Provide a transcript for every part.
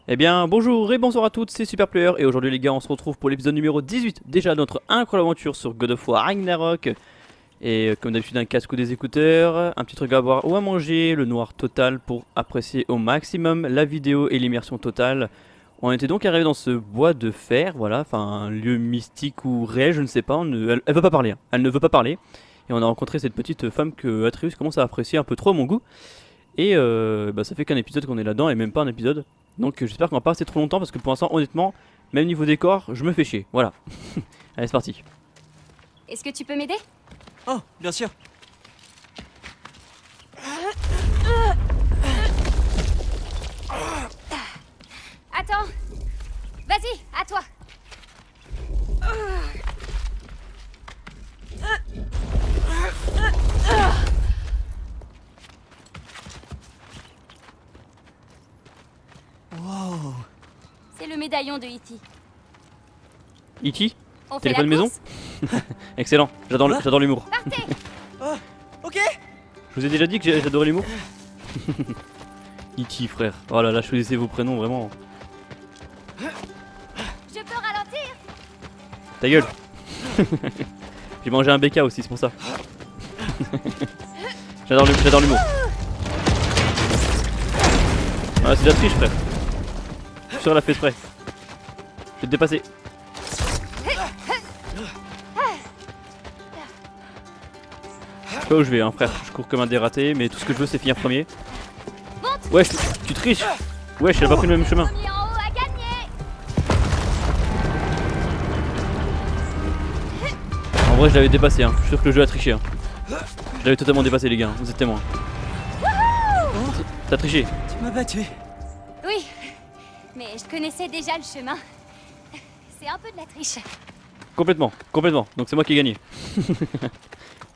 Eh bien bonjour et bonsoir à toutes, c'est Superplayer et aujourd'hui les gars on se retrouve pour l'épisode numéro 18 déjà de notre incroyable aventure sur God of War Ragnarok. Et comme d'habitude un casque ou des écouteurs, un petit truc à boire ou à manger, le noir total pour apprécier au maximum la vidéo et l'immersion totale. On était donc arrivé dans ce bois de fer, voilà, enfin un lieu mystique ou réel, je ne sais pas, elle veut pas parler, hein. Elle ne veut pas parler. Et on a rencontré cette petite femme que Atreus commence à apprécier un peu trop à mon goût. Et ça fait qu'un épisode qu'on est là-dedans et même pas un épisode. Donc j'espère qu'on va pas rester trop longtemps parce que pour l'instant honnêtement, même niveau décor, je me fais chier. Voilà. Allez c'est parti. Est-ce que tu peux m'aider? Oh, bien sûr. Attends. Vas-y, à toi. Wow. C'est le médaillon de E.T. E.T. On fait Téléphone la maison. course? Excellent, j'adore l'humour. Partez. Oh, ok. Je vous ai déjà dit que j'adorais l'humour. E.T. frère. Oh là là, choisissez vos prénoms vraiment. Je peux ralentir? Ta gueule. J'ai mangé un BK aussi, c'est pour ça. J'adore l'humour. Ah, c'est de la triche frère. Je suis sûr elle a fait exprès. Je vais te dépasser. Je sais pas où je vais hein frère, je cours comme un dératé mais tout ce que je veux c'est finir premier. Wesh, tu triches. Wesh, elle a pas pris le même chemin. Premier en haut à gagner. En vrai je l'avais dépassé hein, je suis sûr que le jeu a triché hein. Je l'avais totalement dépassé les gars, vous êtes témoins. T'as triché. Tu m'as battu. Oui, mais je connaissais déjà le chemin. C'est un peu de la triche. Complètement. Donc c'est moi qui ai gagné.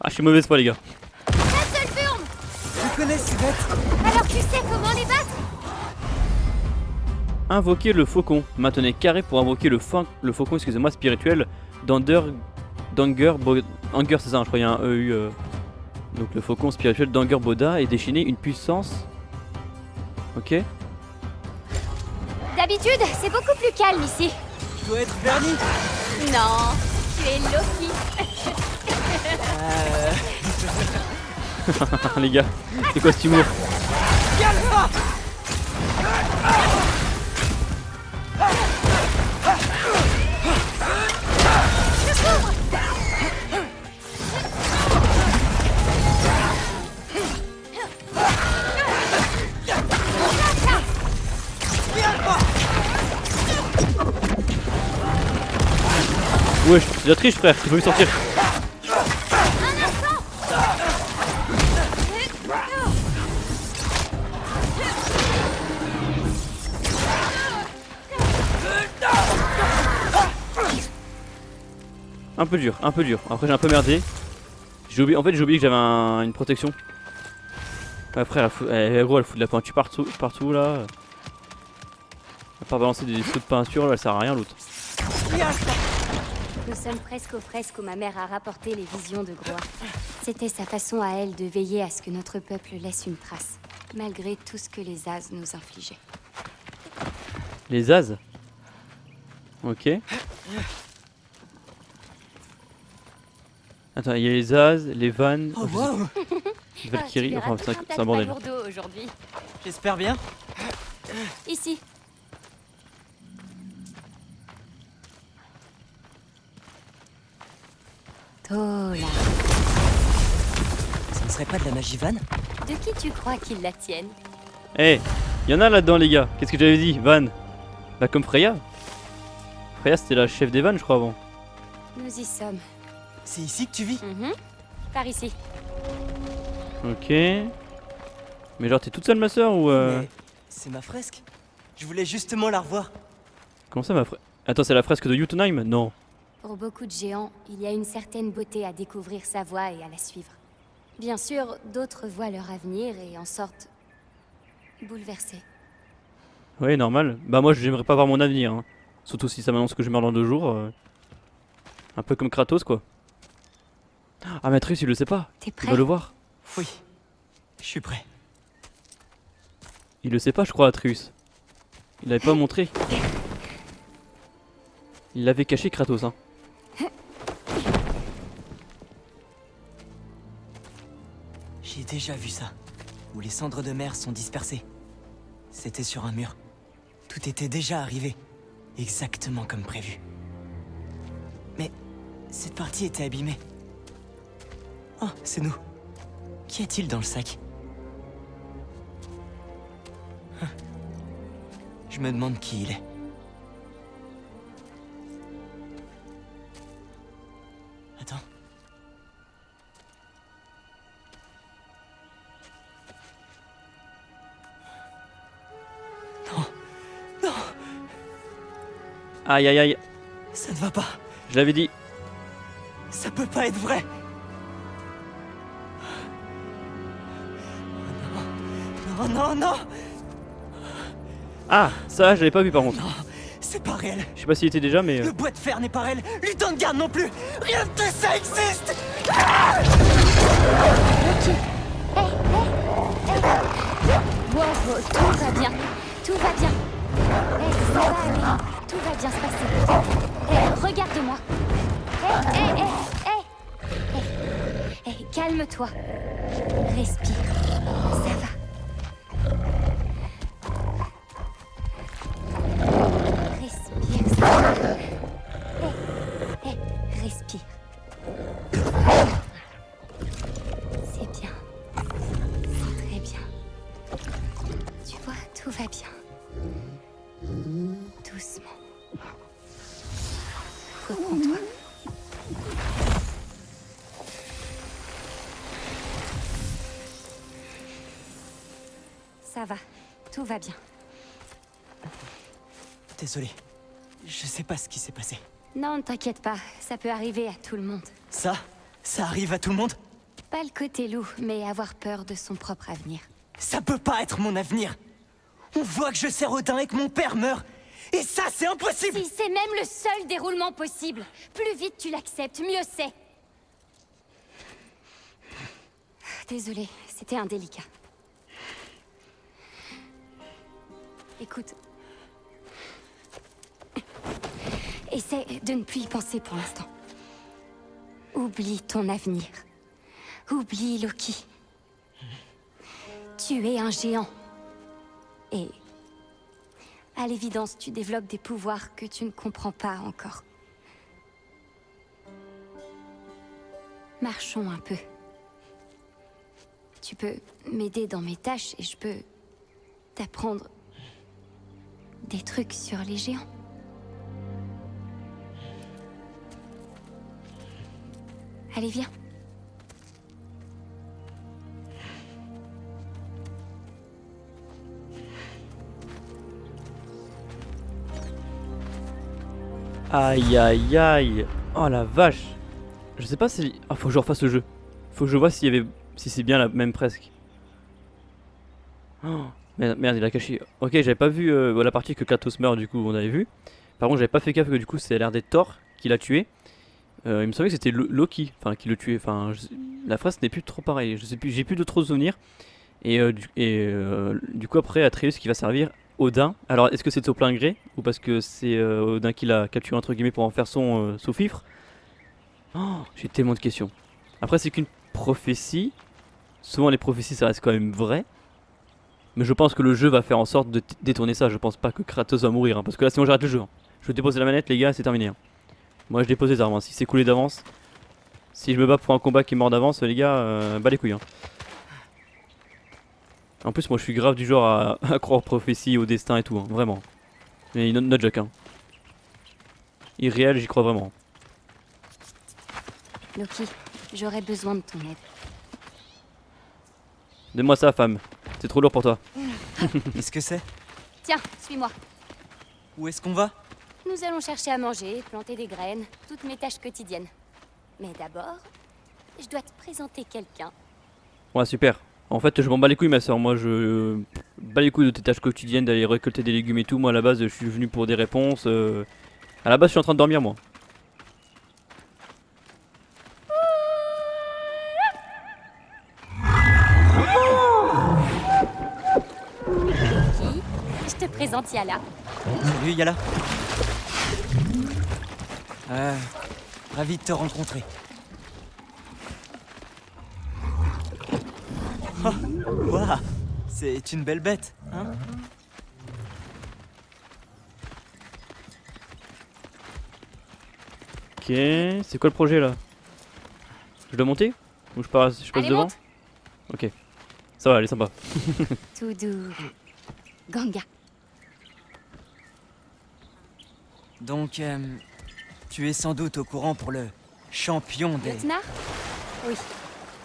Ah je suis mauvaise foi les gars. Un seul burn. Je connais ces bêtes. Alors tu sais comment les battre? Invoquer le faucon. Maintenez carré pour invoquer le faucon, excusez-moi, spirituel d'Anger c'est ça, hein, je crois qu'il y a un EU. Donc le faucon spirituel d'Anger Boda et déchaîner une puissance. Ok. D'habitude, c'est beaucoup plus calme ici. Tu dois être Bernie. Non, tu es Loki. Les gars, c'est quoi cet humour? Wesh, c'est de la triche frère, tu peux lui sortir. Un peu dur. Après j'ai un peu merdé. J'ai oublié que j'avais une protection. Ouais frère, gros elle fout de la peinture partout là. À part balancer des sauts de peinture là, elle sert à rien l'autre. Nous sommes presque aux fresques où ma mère a rapporté les visions de Groa. C'était sa façon à elle de veiller à ce que notre peuple laisse une trace, malgré tout ce que les As nous infligeaient. Les As. Ok. Attends, il y a les As, les vannes, Oh wow. les Valkyries, Ah, tu enfin verras tout c'est un bordel. tas de lourdeaux aujourd'hui. J'espère bien. Ici. Tola. Ça ne serait pas de la magie vanne? De qui tu crois qu'ils la tiennent? Eh, il y en a là-dedans les gars. Qu'est-ce que j'avais dit? Van. Bah comme Freya. Freya c'était la chef des vannes je crois avant. Nous y sommes. C'est ici que tu vis? Par ici. Ok. Mais genre t'es toute seule ma soeur ou Mais c'est ma fresque. Je voulais justement la revoir. Comment ça ma fresque? Attends c'est la fresque de Jotunheim? Non. Pour beaucoup de géants, il y a une certaine beauté à découvrir sa voie et à la suivre. Bien sûr, d'autres voient leur avenir et en sortent bouleversés. Ouais normal. Bah moi j'aimerais pas voir mon avenir hein. Surtout si ça m'annonce que je meurs dans 2 jours. Un peu comme Kratos quoi. Ah mais Atreus il le sait pas. T'es Il prêt? va le voir. Oui, je suis prêt. Il le sait pas je crois Atreus. Il l'avait pas montré. Il l'avait caché Kratos hein. J'ai déjà vu ça. Où les cendres de mer sont dispersées. C'était sur un mur. Tout était déjà arrivé. Exactement comme prévu. Mais cette partie était abîmée. Oh, c'est nous. Qu'y a-t-il dans le sac? Je me demande qui il est. Attends. Non. Non. Aïe aïe aïe. Ça ne va pas. Je l'avais dit. Ça peut pas être vrai. Non, non, non. Ah, ça je l'avais pas vu par contre. Non, c'est pas réel. Je sais pas s'il était déjà mais... Le bois de fer n'est pas réel. Lutin de garde non plus. Rien de tout ça existe. Wow, tout va bien. Tout va bien. Ça va aller. Tout va bien se passer. Regarde-moi. Calme-toi. Respire. Ça va. Respire. Ça va. Respire. C'est bien. C'est très bien. Tu vois, tout va bien. Doucement. Reprends-toi. Ça va, tout va bien. Désolé. Je sais pas ce qui s'est passé. Non, ne t'inquiète pas, ça peut arriver à tout le monde. Ça arrive à tout le monde? Pas le côté loup, mais avoir peur de son propre avenir. Ça peut pas être mon avenir. On voit que je sers Odin et que mon père meurt. Et ça, c'est impossible! Si, c'est même le seul déroulement possible. Plus vite tu l'acceptes, mieux c'est. Désolée, c'était indélicat. Écoute. Essaie de ne plus y penser pour l'instant. Oublie ton avenir. Oublie Loki. Tu es un géant. Et... à l'évidence, tu développes des pouvoirs que tu ne comprends pas encore. Marchons un peu. Tu peux m'aider dans mes tâches et je peux t'apprendre des trucs sur les géants. Allez, viens. Aïe aïe aïe. Oh la vache. Je sais pas si... Ah, faut que je refasse le jeu. Faut que je vois s'il y avait... si c'est bien la même presque. Oh, merde, il a caché. Ok, j'avais pas vu la partie que Kratos meurt, du coup, on avait vu. Par contre, j'avais pas fait gaffe que du coup, c'est l'air d'être Thor qui l'a tué. Il me semblait que c'était Loki, enfin, qui le tuait. Enfin, la phrase n'est plus trop pareille. Je sais plus, j'ai plus de trop de souvenirs. Et du coup, après, Atreus qui va servir Odin. Alors, est-ce que c'est de son plein gré ou parce que c'est Odin qui l'a capturé entre guillemets pour en faire son sous-fifre? Oh, j'ai tellement de questions. Après, c'est qu'une prophétie. Souvent, les prophéties, ça reste quand même vrai. Mais je pense que le jeu va faire en sorte de détourner ça. Je pense pas que Kratos va mourir, hein, parce que là, sinon, j'arrête le jeu. Hein. Je vais déposer la manette, les gars, c'est terminé. Hein. Moi, je dépose les armes. Hein. Si c'est coulé d'avance, si je me bats pour un combat qui est mort d'avance, les gars, bas les couilles. Hein. En plus, moi, je suis grave du genre à croire aux prophéties, au destin et tout, hein, vraiment. Mais not joke, hein. Irréel, j'y crois vraiment. Loki, j'aurais besoin de ton aide. Donne-moi ça, femme. C'est trop lourd pour toi. Qu'est-ce que c'est? Tiens, suis-moi. Où est-ce qu'on va? Nous allons chercher à manger, planter des graines, toutes mes tâches quotidiennes. Mais d'abord, je dois te présenter quelqu'un. Ouais, super. En fait, je m'en bats les couilles, ma soeur. Moi, je bats les couilles de tes tâches quotidiennes, d'aller récolter des légumes et tout. Moi, à la base, je suis venu pour des réponses. À la base, je suis en train de dormir, moi. Je te présente Yala. Salut Yala. Ravi de te rencontrer. Oh, waouh, c'est une belle bête, hein? Ok, c'est quoi le projet là? Je dois monter? Ou je passe Allez, devant? monte. Ok. Ça va, elle est sympa. Tout doux. Ganga. Donc, tu es sans doute au courant pour le champion des... Lieutenant? Oui.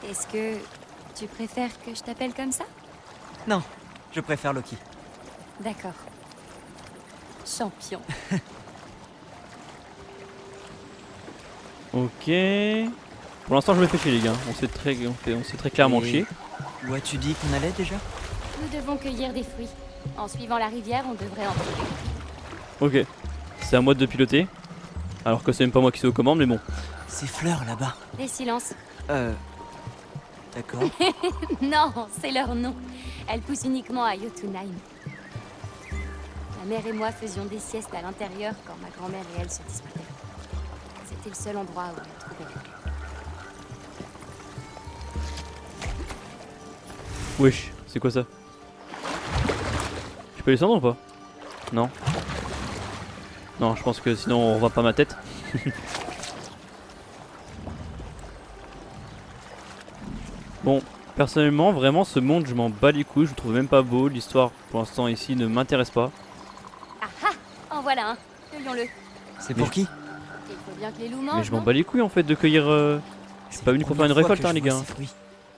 Est-ce que tu préfères que je t'appelle comme ça? Non, je préfère Loki. D'accord. Champion. Ok. Pour l'instant, je me fais chier, les gars. On s'est très clairement Et chier. Où as-tu dit qu'on allait déjà? Nous devons cueillir des fruits. En suivant la rivière, on devrait en trouver. Ok. C'est à moi de piloter. Alors que c'est même pas moi qui suis aux commandes, mais bon. Ces fleurs là-bas. Des silences. D'accord. Non, c'est leur nom. Elles poussent uniquement à Jotunheim. Ma mère et moi faisions des siestes à l'intérieur quand ma grand-mère et elle se disputaient. C'était le seul endroit où on les trouvait. Wesh, c'est quoi ça? Je peux descendre ou pas? Non. Non, je pense que sinon on revoit pas ma tête. Bon, personnellement, vraiment, ce monde, je m'en bats les couilles. Je le trouve même pas beau. L'histoire, pour l'instant, ici, ne m'intéresse pas. Ah ah! En voilà un. Cueillons-le. C'est Mais pour qui? Il faut bien que les loups mangent, Mais je m'en non? bats les couilles en fait de cueillir. Je suis pas venu pour faire une récolte, hein, les gars.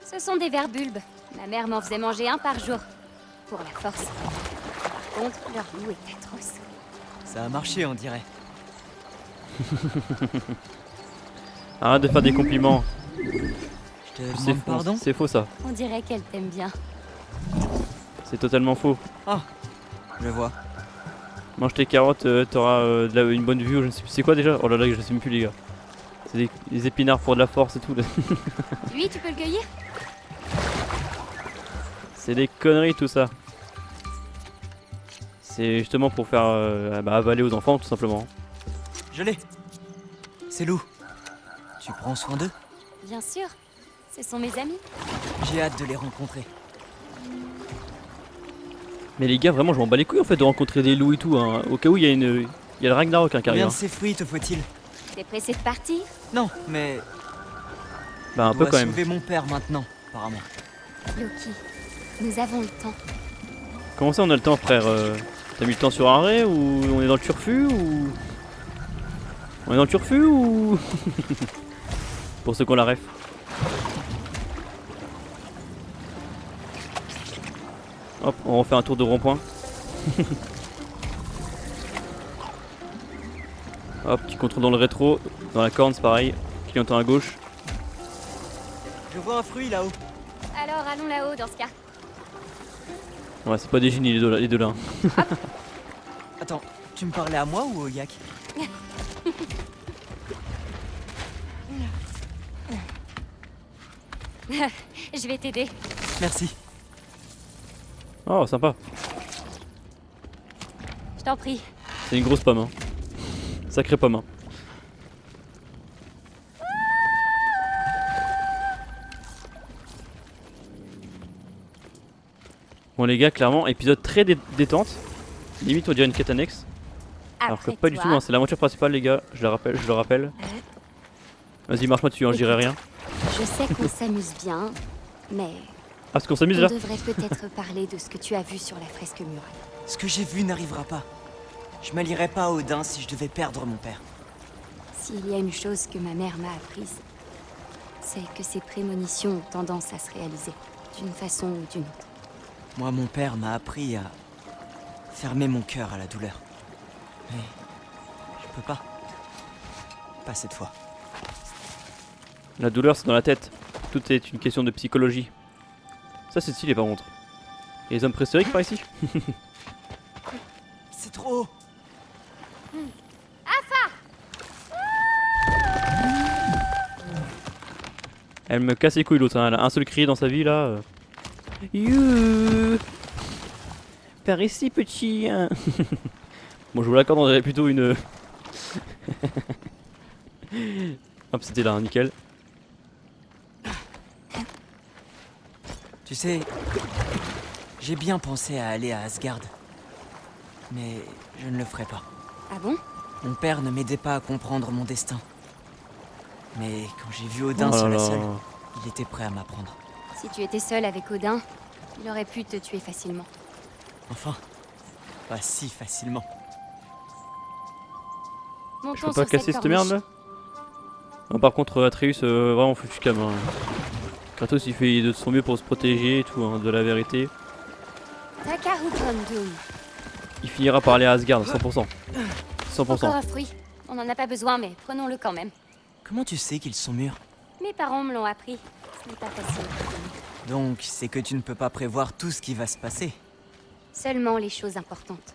Ce sont des vers bulbes. Ma mère m'en faisait manger un par jour. Pour la force. Par contre, leur goût est atroce. Ça a marché, on dirait. Arrête de faire des compliments. Je te C'est demande faux, pardon? c'est faux ça. On dirait qu'elle t'aime bien. C'est totalement faux. Ah, je vois. Mange tes carottes, t'auras une bonne vue ou je ne sais plus. C'est quoi déjà? Oh là là, je sais même plus, les gars. C'est des épinards pour de la force et tout. Là. Lui, tu peux le cueillir? C'est des conneries tout ça. C'est justement pour faire avaler aux enfants, tout simplement. Je l'ai. C'est Lou. Tu prends soin d'eux? Bien sûr. Ce sont mes amis. J'ai hâte de les rencontrer. Mais les gars, vraiment, je m'en bats les couilles en fait de rencontrer des loups et tout. Hein. Au cas où il y a le Ragnarok hein, qui arrive. Combien Hein. de ces fruits te faut-il? T'es pressé de partir? Non, mais Bah un je peu dois quand même. sauver mon père maintenant, apparemment. Loki, nous avons le temps. Comment ça on a le temps frère T'as mis le temps sur arrêt ou on est dans le turfu ou... On est dans le turfu ou... Pour ceux qui ont la ref. Hop, on refait un tour de rond-point. Hop, petit contrôle dans le rétro. Dans la corne c'est pareil. Clignotant à gauche. Je vois un fruit là-haut. Alors allons là-haut dans ce cas. Ouais, c'est pas des génies les deux là. Attends, tu me parlais à moi ou au yak? Je vais t'aider. Merci. Oh, sympa. Je t'en prie. C'est une grosse pomme. Hein. Sacrée pomme. Hein. Bon les gars, clairement, épisode très détente. Limite on dirait une quête annexe. Alors que Après pas du tout, toi, hein, c'est l'aventure principale les gars, je le rappelle. Vas-y marche-moi dessus, hein, je dirai rien. Je sais qu'on s'amuse bien, mais Ah parce qu'on s'amuse on là. devrait peut-être parler de ce que tu as vu sur la fresque murale. Ce que j'ai vu n'arrivera pas. Je m'allierai pas à Odin si je devais perdre mon père. S'il y a une chose que ma mère m'a apprise, c'est que ses prémonitions ont tendance à se réaliser, d'une façon ou d'une autre. Moi, mon père m'a appris à fermer mon cœur à la douleur. Mais je peux pas. Pas cette fois. La douleur c'est dans la tête. Tout est une question de psychologie. Ça c'est stylé par contre. Et les hommes préhistoriques par ici. C'est trop haut. Elle me casse les couilles l'autre, hein. Elle a un seul cri dans sa vie là. You. Par ici petit. Hein. Bon, je vous l'accorde, on dirait plutôt une. Hop, c'était là, hein, nickel. Tu sais, j'ai bien pensé à aller à Asgard. Mais je ne le ferai pas. Ah bon? Mon père ne m'aidait pas à comprendre mon destin. Mais quand j'ai vu Odin Oh là sur la là. seule, il était prêt à m'apprendre. Si tu étais seul avec Odin, il aurait pu te tuer facilement. Enfin, pas si facilement. Je Montons peux pas sur casser cette corniche. merde là. Non, par contre, Atreus, vraiment foutu cam. Hein. Kratos il fait de son mieux pour se protéger et tout, hein, de la vérité. Takaru Kondum. Il finira par aller à Asgard, 100%. 100%. Encore un fruit. On n'en a pas besoin, mais prenons-le quand même. Comment tu sais qu'ils sont mûrs? Mes parents me l'ont appris. Ce n'est pas facile. Donc, c'est que tu ne peux pas prévoir tout ce qui va se passer. Seulement les choses importantes.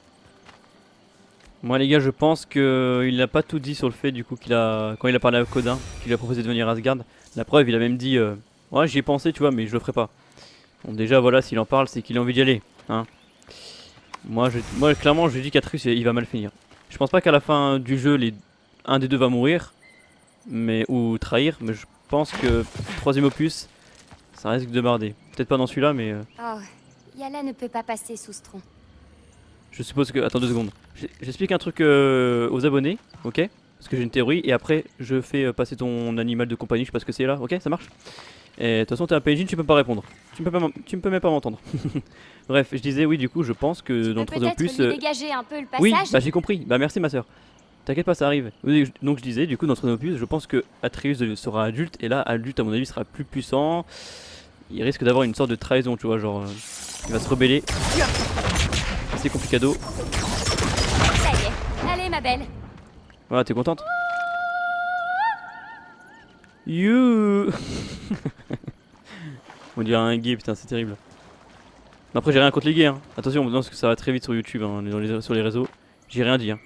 Moi les gars, je pense qu'il n'a pas tout dit sur le fait du coup qu'il a, quand il a parlé à Odin, qu'il lui a proposé de venir à Asgard. La preuve, il a même dit, ouais j'y ai pensé tu vois, mais je le ferai pas. Bon déjà voilà, s'il en parle, c'est qu'il a envie d'y aller. Hein. Moi clairement je dis qu'Atreus il va mal finir. Je pense pas qu'à la fin du jeu, un des deux va mourir, ou trahir, mais je pense que troisième opus, ça risque de barder. Peut-être pas dans celui-là, mais Oh, Yala ne peut pas passer sous ce tronc. je suppose que... Attends 2 secondes. J'explique un truc aux abonnés, ok? Parce que j'ai une théorie, et après je fais passer ton animal de compagnie, je sais pas ce que c'est là, ok? Ça marche? Et de toute façon t'es un PNJ, tu peux pas répondre. Tu me peux même pas m'entendre. Bref, je disais oui, du coup je pense que dans le troisième Peut-être opus... lui dégager un peu le passage. oui, bah j'ai compris, bah merci ma soeur. T'inquiète pas, ça arrive. Oui, donc je disais, du coup dans le troisième opus, je pense que Atreus sera adulte, et là adulte à mon avis sera plus puissant. Il risque d'avoir une sorte de trahison, tu vois, genre... il va se rebeller. C'est complicado. Ça y est. Allez, ma belle. Voilà, t'es contente? You. On dirait un gay, putain, c'est terrible. Mais après, j'ai rien contre les gays, hein. Attention, non, parce que ça va très vite sur YouTube, hein, sur les réseaux. J'ai rien dit, hein.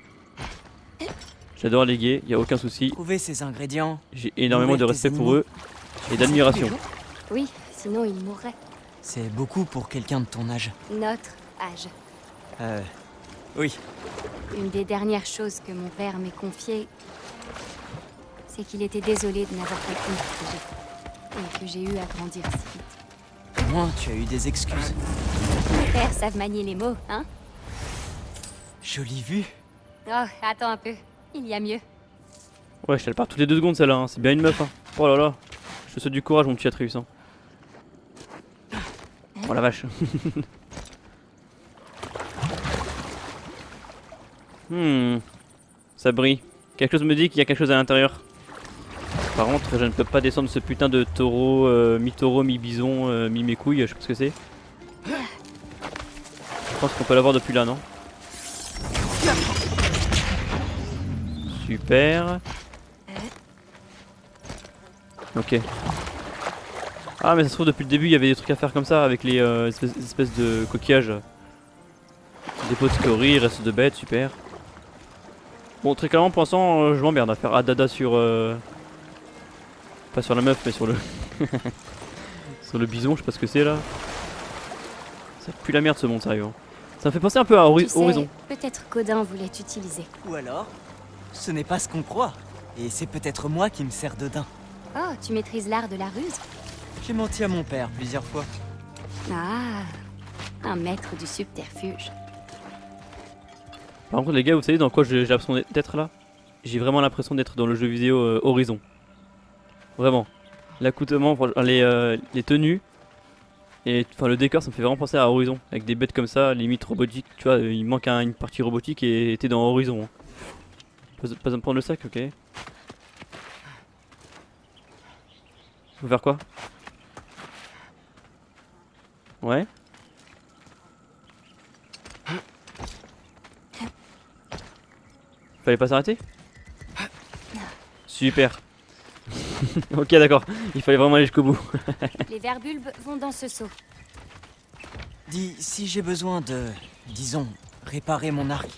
J'adore les gays, y a aucun souci. Trouver ces ingrédients. J'ai énormément de Nourrir respect tes pour animaux. eux et d'admiration. Oui, sinon il mourrait. C'est beaucoup pour quelqu'un de ton âge. Notre âge. Oui. Une des dernières choses que mon père m'ait confiées, c'est qu'il était désolé de n'avoir pas pu me protéger. Et que j'ai eu à grandir si vite. Au moins, tu as eu des excuses. Mes pères savent manier les mots, hein? Jolie vue. Oh, attends un peu. Il y a mieux. Ouais, elle part toutes les 2 secondes celle-là, hein. C'est bien une meuf, hein. Oh là là. Je te souhaite du courage, mon petit Atreus, hein. Oh la vache. Ça brille. Quelque chose me dit qu'il y a quelque chose à l'intérieur. Par contre, je ne peux pas descendre ce putain de taureau, mi-bison, mi mes couilles, je sais pas ce que c'est. Je pense qu'on peut l'avoir depuis là, non? Super. Ok. Ah mais ça se trouve depuis le début il y avait des trucs à faire comme ça avec les espèces de coquillages. Des pots de scories, reste de bêtes, super. Bon très clairement pour l'instant je m'emmerde à faire Adada sur... pas sur la meuf mais sur le... sur le bison, je sais pas ce que c'est là. Ça pue la merde ce monde sérieux. Ça me fait penser un peu à Tu sais, Horizon. peut-être qu'Odin voulait t'utiliser. Ou alors, ce n'est pas ce qu'on croit. Et c'est peut-être moi qui me sers d'Odin. Oh, tu maîtrises l'art de la ruse? J'ai menti à mon père plusieurs fois. Ah, un maître du subterfuge. Par contre les gars vous savez dans quoi j'ai l'impression d'être là? J'ai vraiment l'impression d'être dans le jeu vidéo Horizon. Vraiment. L'accoutrement, les tenues. Et enfin le décor ça me fait vraiment penser à Horizon. Avec des bêtes comme ça, limite robotiques. Tu vois, il manque une partie robotique et t'es dans Horizon. Hein. Pas me prendre le sac, ok. Faut faire quoi? Ouais. Fallait pas s'arrêter? Super. Ok d'accord, il fallait vraiment aller jusqu'au bout. Les verbulbes vont dans ce seau. Dis, si j'ai besoin de, disons, réparer mon arc,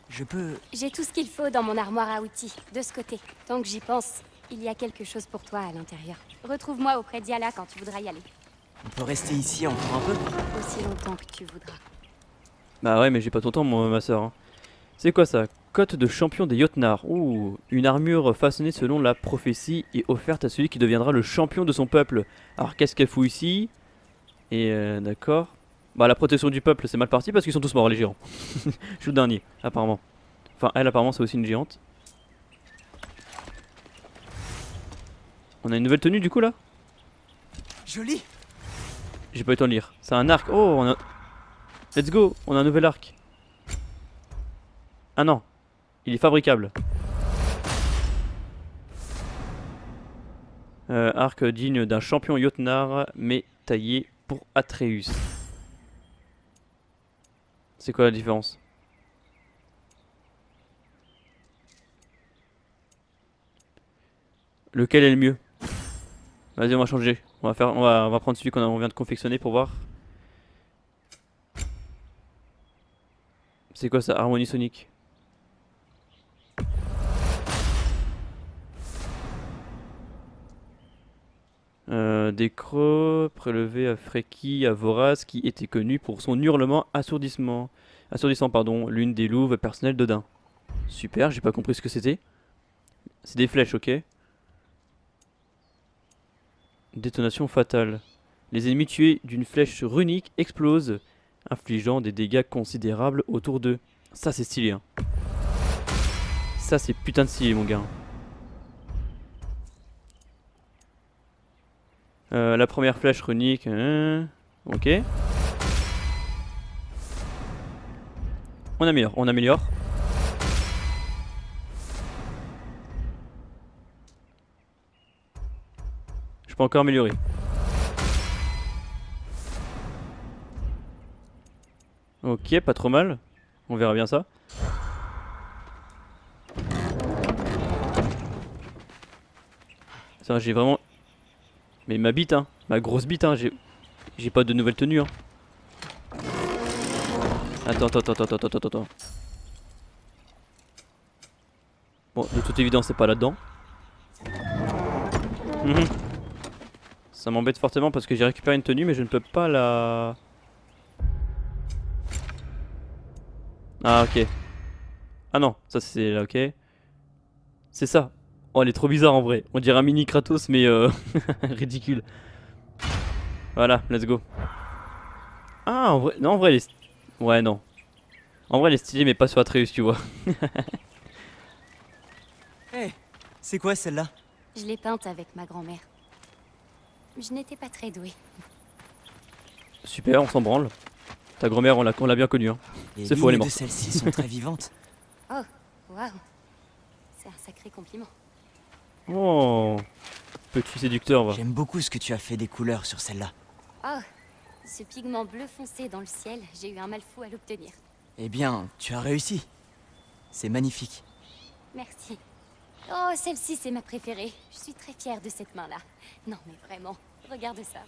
je peux... J'ai tout ce qu'il faut dans mon armoire à outils, de ce côté. Tant que j'y pense, il y a quelque chose pour toi à l'intérieur. Retrouve-moi auprès d'Yala quand tu voudras y aller. On peut rester ici encore un peu? Aussi longtemps que tu voudras. Bah ouais mais j'ai pas ton temps moi, ma soeur. Hein. C'est quoi ça? Cote de champion des Jotnar. Ouh, une armure façonnée selon la prophétie et offerte à celui qui deviendra le champion de son peuple. Alors qu'est-ce qu'elle fout ici? Et d'accord. Bah la protection du peuple c'est mal parti parce qu'ils sont tous morts les géants. Je suis le dernier apparemment. Enfin elle apparemment c'est aussi une géante. On a une nouvelle tenue du coup là? Joli. J'ai pas eu le temps de lire. C'est un arc. Oh on a... Let's go. On a un nouvel arc. Ah non. Il est fabricable. Arc digne d'un champion Jotnar mais taillé pour Atreus. C'est quoi la différence? Lequel est le mieux? Vas-y on va changer. On va prendre celui on vient de confectionner pour voir. C'est quoi ça? Harmonie sonique. Des creux prélevés à Freki, à Voraz, qui était connu pour son hurlement assourdissant, pardon, l'une des louves personnelles d'Odin. Super, j'ai pas compris ce que c'était. C'est des flèches, ok. Détonation fatale. Les ennemis tués d'une flèche runique explosent, infligeant des dégâts considérables autour d'eux. Ça c'est stylé, hein. Ça c'est putain de stylé, mon gars. La première flèche runique, ok. On améliore, on améliore. Je peux encore améliorer. Ok, pas trop mal. On verra bien ça. Ça, j'ai vraiment... Mais ma bite, hein. Ma grosse bite, hein. J'ai pas de nouvelle tenue, hein. Attends. Bon, de toute évidence, c'est pas là-dedans. Ça m'embête fortement parce que j'ai récupéré une tenue, mais je ne peux pas la... Ah, ok. Ah non, ça c'est là, ok. C'est ça. Oh, elle est trop bizarre en vrai. On dirait un mini Kratos, mais ridicule. Voilà, let's go. Ah, en vrai, non, en vrai, elle est... Ouais, non. En vrai, elle est stylée, mais pas sur Atreus, tu vois. Hé, c'est quoi celle-là? Je l'ai peinte avec ma grand-mère. Je n'étais pas très douée. Super, on s'en branle. Ta grand-mère, on l'a bien connue, hein. Les C'est faux, elle est lignes de morte. celle-ci sont très vivantes. Oh, waouh. C'est un sacré compliment. Oh, petit séducteur, va. J'aime beaucoup ce que tu as fait des couleurs sur celle-là. Oh, ce pigment bleu foncé dans le ciel, j'ai eu un mal fou à l'obtenir. Eh bien, tu as réussi. C'est magnifique. Merci. Oh, celle-ci, c'est ma préférée. Je suis très fière de cette main-là. Non, mais vraiment, regarde ça.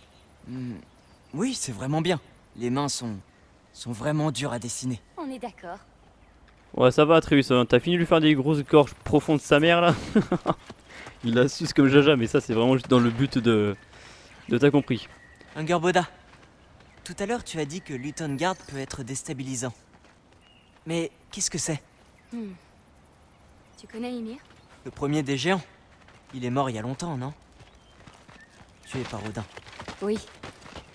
Oui, c'est vraiment bien. Les mains sont vraiment dures à dessiner. On est d'accord. Ouais, ça va, Atreus, hein. T'as fini de lui faire des grosses gorges profondes de sa mère, là. Il la suce comme Jaja, mais ça, c'est vraiment juste dans le but de t'as compris. Angerboda, tout à l'heure tu as dit que Luton Guard peut être déstabilisant. Mais qu'est-ce que c'est? Tu connais Ymir? Le premier des géants. Il est mort il y a longtemps, non? Tué par Odin. Oui.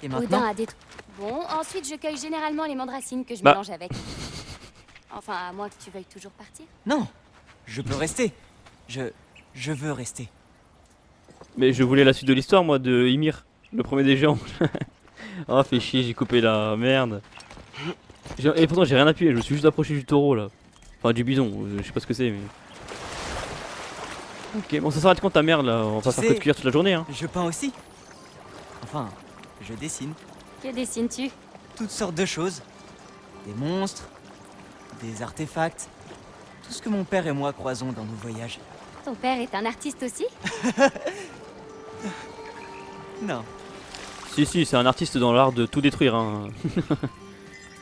Et Odin maintenant? a détruit. Bon, ensuite je cueille généralement les mandracines que je Bah. mélange avec. Enfin, à moins que tu veuilles toujours partir. Non, je peux rester. Je veux rester. Mais je voulais la suite de l'histoire, moi, de Ymir, le premier des géants. Ah, fait chier, j'ai coupé la merde. Et pourtant, j'ai rien appuyé, je me suis juste approché du taureau, là. Enfin, du bison, je sais pas ce que c'est, mais... Ok, bon, ça s'arrête quand ta merde, là. On va pas Tu faire sais- que de cuillère toute la journée, hein. Je peins aussi. Enfin, je dessine. Que dessines-tu? Toutes sortes de choses. Des monstres, des artefacts. Tout ce que mon père et moi croisons dans nos voyages. Ton père est un artiste aussi? Non. Si, c'est un artiste dans l'art de tout détruire, hein.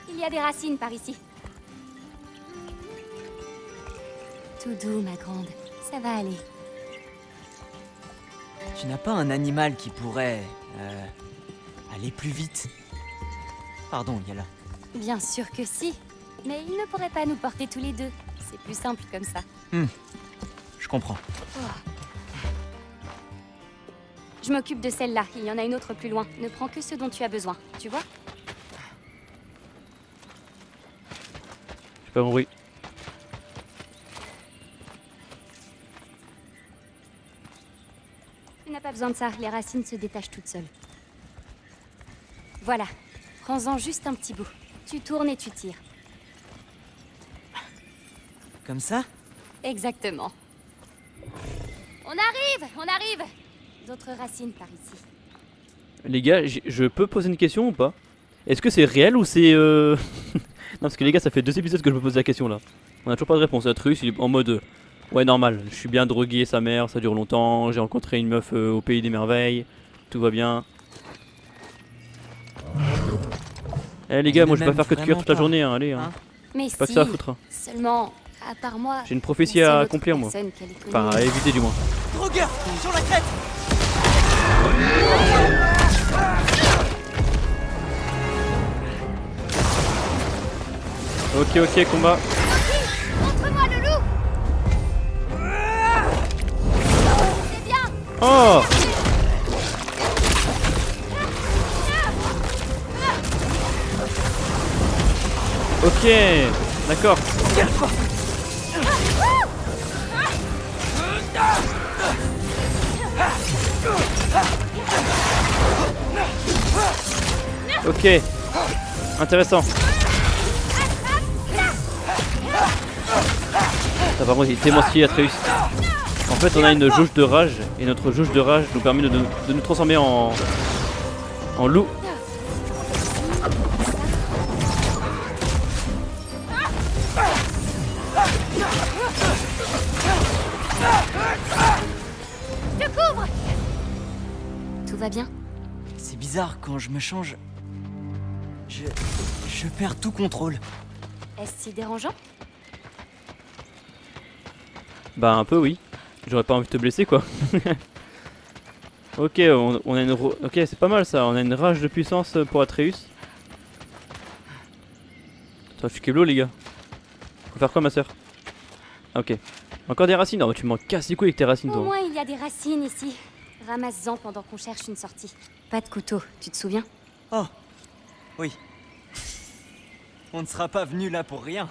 Il y a des racines par ici. Tout doux, ma grande. Ça va aller. Tu n'as pas un animal qui pourrait... aller plus vite? Pardon, Yala. Bien sûr que si. Mais il ne pourrait pas nous porter tous les deux. C'est plus simple comme ça. Je comprends. Je m'occupe de celle-là. Il y en a une autre plus loin. Ne prends que ce dont tu as besoin. Tu vois? J'ai pas compris. Tu n'as pas besoin de ça. Les racines se détachent toutes seules. Voilà. Prends-en juste un petit bout. Tu tournes et tu tires. Comme ça? Exactement. On arrive! On arrive! D'autres racines par ici. Les gars, je peux poser une question ou pas? Est-ce que c'est réel ou c'est non, parce que les gars, ça fait 2 épisodes que je me pose la question là. On a toujours pas de réponse. Atrus, il est en mode ouais, normal. Je suis bien drogué, sa mère, ça dure longtemps. J'ai rencontré une meuf au pays des merveilles. Tout va bien. Eh les gars, Elle moi je ne vais pas m'aime faire que de cuire vraiment toute la pas, journée, hein, allez. Hein. hein. Mais Pas que si. ça à foutre. Hein. Seulement, à part moi. J'ai une prophétie la seule à autre accomplir moi. personne qu'elle ait connue. Enfin, à éviter du moins. Drogueur! Sur la crête! Ok, ok, combat. Montre-moi le loup! C'est bien! Oh! Ok, d'accord. Ok, intéressant. Ça par contre il est tellement stylé Atreus. En fait on a une jauge de rage et notre jauge de rage nous permet de nous transformer en loup. Je te couvre! Tout va bien? C'est bizarre, quand je me change... Je perds tout contrôle. Est-ce si dérangeant? Bah un peu oui. J'aurais pas envie de te blesser quoi. Ok, on a une ok, c'est pas mal ça. On a une rage de puissance pour Atreus. Attends, je suis Keblo les gars. Faut faire quoi ma soeur? Ah, ok. Encore des racines? Oh, tu m'en casses les couilles avec tes racines Au toi. moins, il y a des racines ici. Ramasse-en pendant qu'on cherche une sortie. Pas de couteau, tu te souviens? Oh, oui. On ne sera pas venu là pour rien.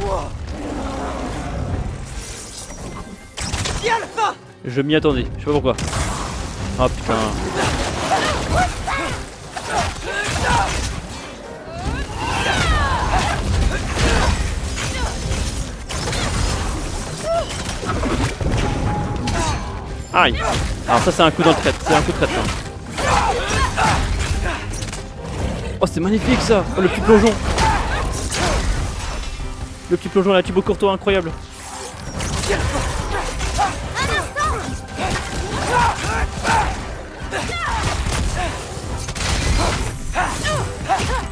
Wow. Yalfa! Je m'y attendais, je sais pas pourquoi. Oh putain. Aïe. Alors ça c'est un coup dans le trait, c'est un coup de traite ça. Oh c'est magnifique ça. Oh le petit plongeon. Le petit plongeon à la Thibaut Courtois incroyable.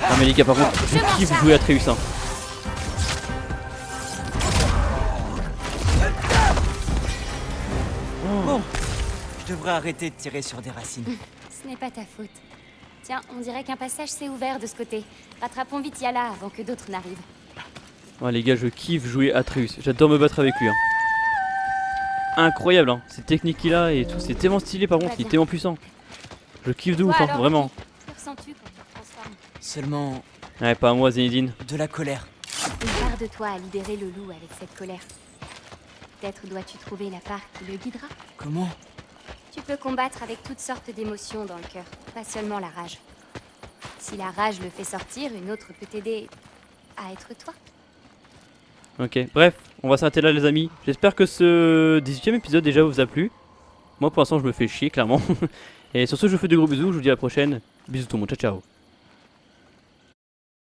Non mais les gars par contre, je kiffe jouer à Atreus hein. Bon, je devrais arrêter de tirer sur des racines. Ce n'est pas ta faute. Tiens, on dirait qu'un passage s'est ouvert de ce côté. Rattrapons vite Yala avant que d'autres n'arrivent. Ouais les gars je kiffe jouer Atreus, j'adore me battre avec lui hein. Incroyable hein, ces techniques qu'il a et tout, c'est tellement stylé par contre, il est tellement puissant. Je kiffe de ouf Toi, hein, alors, vraiment. Que ressens-tu quand tu te transformes? Seulement Ouais pas moi Zinedine. de la colère. Une part de toi a libéré le loup avec cette colère. Peut-être dois-tu trouver la part qui le guidera. Comment? Tu peux combattre avec toutes sortes d'émotions dans le cœur, pas seulement la rage. Si la rage le fait sortir, une autre peut t'aider à être toi. Ok, bref, on va s'arrêter là les amis. J'espère que ce 18e épisode déjà vous a plu. Moi pour l'instant je me fais chier clairement. Et sur ce je vous fais de gros bisous, je vous dis à la prochaine. Bisous tout le monde, ciao ciao.